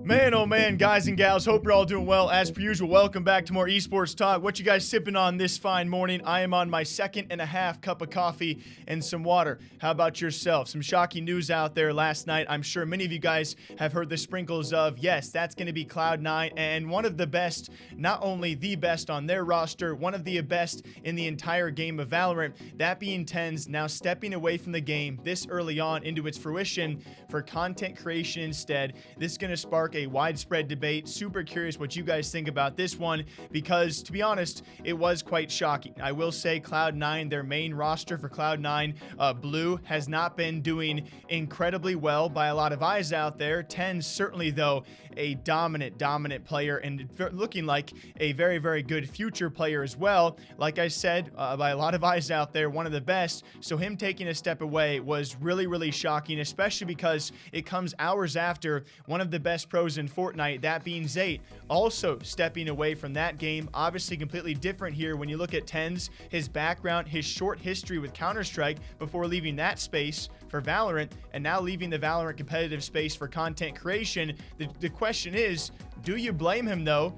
Man, oh man, guys and gals, hope you're all doing well. As per usual, welcome back to more esports talk. What you guys sipping on this fine morning? I am on my second and a half cup of coffee and some water. How about yourself? Some shocking news out there last night. I'm sure many of you guys have heard the sprinkles of, yes, that's going to be Cloud9 and one of the best, not only the best on their roster, one of the best in the entire game of Valorant. That being TenZ now stepping away from the game this early on into its fruition for content creation instead. This is going to spark a widespread debate. Super curious what you guys think about this one, because to be honest, it was quite shocking. I will say Cloud9, their main roster for Cloud9, Blue, has not been doing incredibly well by a lot of eyes out there. TenZ certainly, though, a dominant player and looking like a very good future player as well. Like I said, by a lot of eyes out there, one of the best. So him taking a step away was really shocking, especially because it comes hours after one of the best pros in Fortnite, that being TenZ, also stepping away from that game. Obviously completely different here when you look at TenZ, his background, his short history with Counter-Strike before leaving that space for Valorant, and now leaving the Valorant competitive space for content creation. The question is, do you blame him though?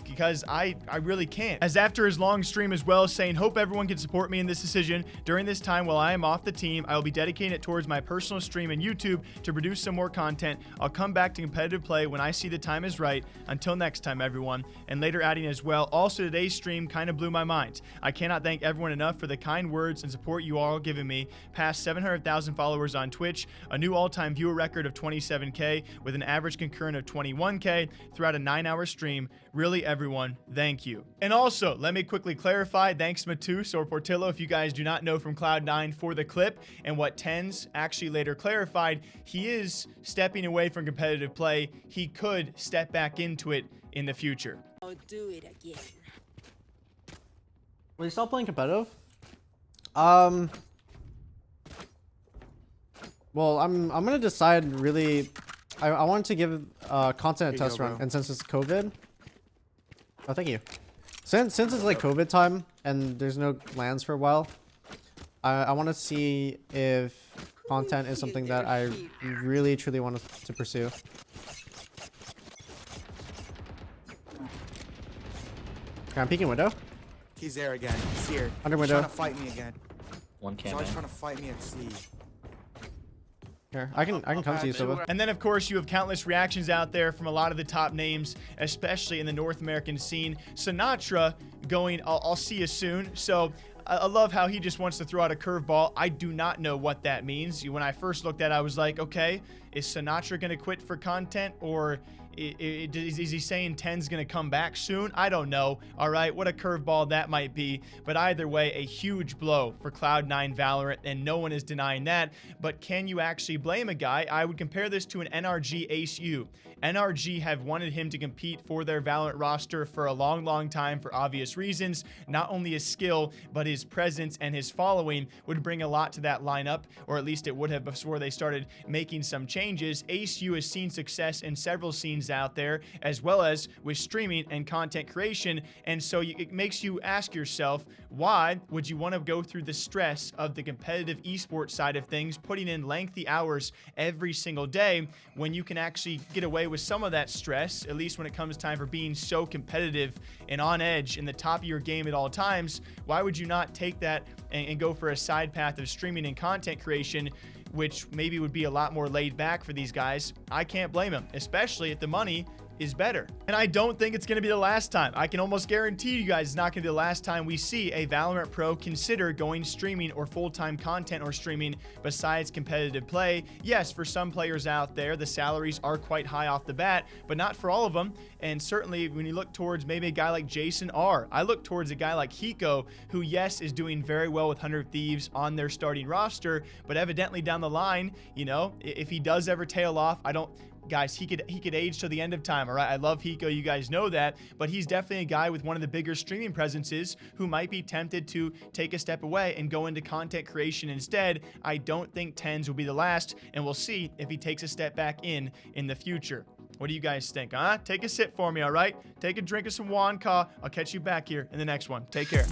Because I really can't. As after his long stream as well, saying, hope everyone can support me in this decision. During this time while I am off the team, I will be dedicating it towards my personal stream and YouTube to produce some more content. I'll come back to competitive play when I see the time is right. Until next time, everyone. And later adding as well, also today's stream kind of blew my mind. I cannot thank everyone enough for the kind words and support you all given me. Past 700,000 followers on Twitch, a new all-time viewer record of 27K with an average concurrent of 21K throughout a 9-hour stream. Really, everyone, thank you. And also, let me quickly clarify, thanks Matus or Portillo, if you guys do not know, from Cloud9 for the clip, and what TenZ actually later clarified, he is stepping away from competitive play. He could step back into it in the future. I'll do it again. Will you stop playing competitive? Well, I'm gonna decide really. I wanted to give content a test run, and since it's COVID. Oh, thank you. Since it's like COVID time and there's no lands for a while, I want to see if content is something that I really truly want to pursue. Okay, I'm peeking window. He's there again. He's here. Under He's window. trying to fight me again. One He's cam. always trying to fight me at sea. Here, I can come to you, Silva. And then, of course, you have countless reactions out there from a lot of the top names, especially in the North American scene. Sinatra going, I'll see you soon. So I love how he just wants to throw out a curveball. I do not know what that means. When I first looked at it, I was like, okay, is Sinatra going to quit for content, or is he saying TenZ going to come back soon? I don't know. All right, what a curveball that might be. But either way, a huge blow for Cloud9 Valorant, and no one is denying that. But can you actually blame a guy? I would compare this to an NRG Ace U. NRG have wanted him to compete for their Valorant roster for a long time for obvious reasons. Not only his skill, but his presence and his following would bring a lot to that lineup, or at least it would have before they started making some changes. Ace U has seen success in several scenes out there, as well as with streaming and content creation, and so it makes you ask yourself, why would you want to go through the stress of the competitive esports side of things, putting in lengthy hours every single day, when you can actually get away with some of that stress, at least when it comes time for being so competitive and on edge in the top of your game at all times? Why would you not take that and go for a side path of streaming and content creation, which maybe would be a lot more laid back for these guys? I can't blame them, especially if the money is better. And I don't think it's going to be the last time. I can almost guarantee you guys it's not going to be the last time we see a Valorant pro consider going streaming or full-time content or streaming besides competitive play. Yes, for some players out there, the salaries are quite high off the bat, but not for all of them. And certainly when you look towards maybe a guy like Jason R, I look towards a guy like Hiko, who yes, is doing very well with 100 Thieves on their starting roster, but evidently down the line, you know, if he does ever tail off, guys, he could age till the end of time. All right, I love Hiko, you guys know that, but he's definitely a guy with one of the bigger streaming presences who might be tempted to take a step away and go into content creation instead. I don't think TenZ will be the last, and we'll see if he takes a step back in the future. What do you guys think, huh? Take a sip for me, all right? Take a drink of some Wanka. I'll catch you back here in the next one. Take care.